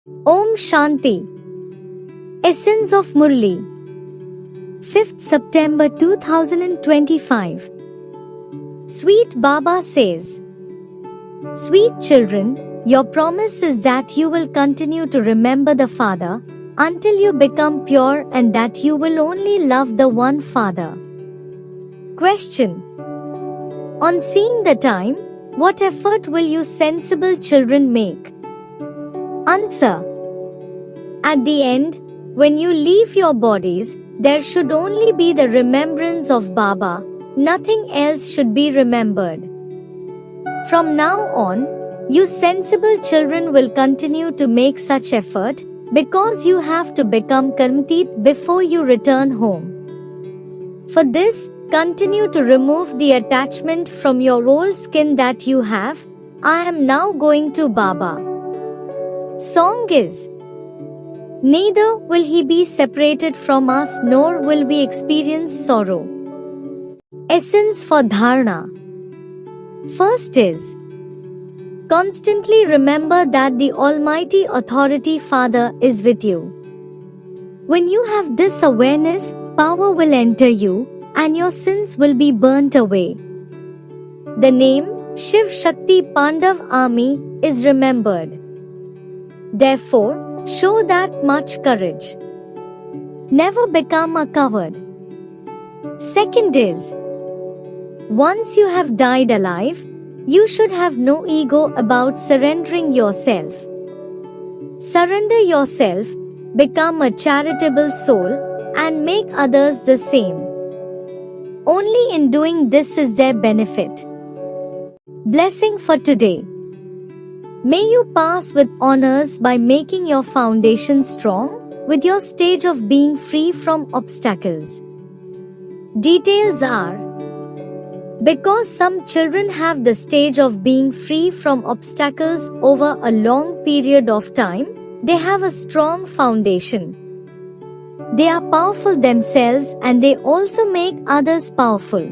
Om Shanti. Essence of Murli. 5th September 2025. Sweet Baba says, Sweet children, your promise is that you will continue to remember the Father until you become pure and that you will only love the one Father. Question. On seeing the time, what effort will you sensible children make? Answer. At the end, when you leave your bodies, there should only be the remembrance of Baba, nothing else should be remembered. From now on, you sensible children will continue to make such effort because you have to become Karmtit before you return home. For this, continue to remove the attachment from your old skin that you have. I am now going to Baba. Song is, neither will he be separated from us nor will we experience sorrow. Essence for Dharana. First is, constantly remember that the Almighty Authority Father is with you. When you have this awareness, power will enter you and your sins will be burnt away. The name Shiv Shakti Pandav Army is remembered. Therefore, show that much courage. Never become a coward. Second is, once you have died alive, you should have no ego about surrendering yourself. Surrender yourself, become a charitable soul, and make others the same. Only in doing this is there benefit. Blessing for today. May you pass with honors by making your foundation strong, with your stage of being free from obstacles. Details are, because some children have the stage of being free from obstacles over a long period of time, they have a strong foundation. They are powerful themselves and they also make others powerful.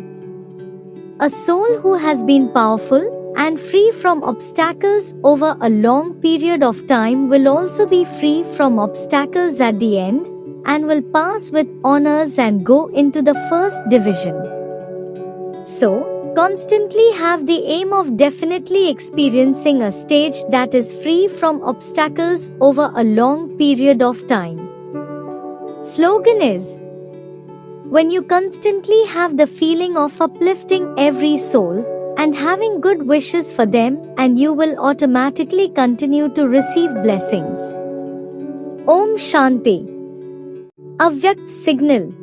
A soul who has been powerful and free from obstacles over a long period of time will also be free from obstacles at the end and will pass with honors and go into the first division. So, constantly have the aim of definitely experiencing a stage that is free from obstacles over a long period of time. Slogan is, when you constantly have the feeling of uplifting every soul and having good wishes for them, and you will automatically continue to receive blessings. Om Shanti. Avyakt Signal.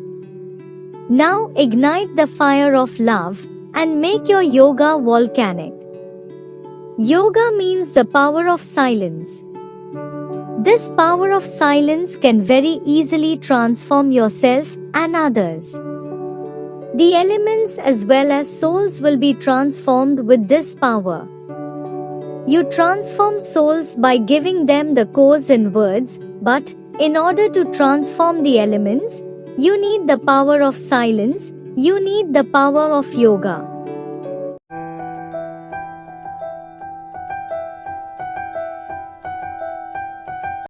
Now ignite the fire of love and make your yoga volcanic. Yoga means the power of silence. This power of silence can very easily transform yourself and others. The elements as well as souls will be transformed with this power. You transform souls by giving them the course in words, but in order to transform the elements, you need the power of silence, you need the power of yoga.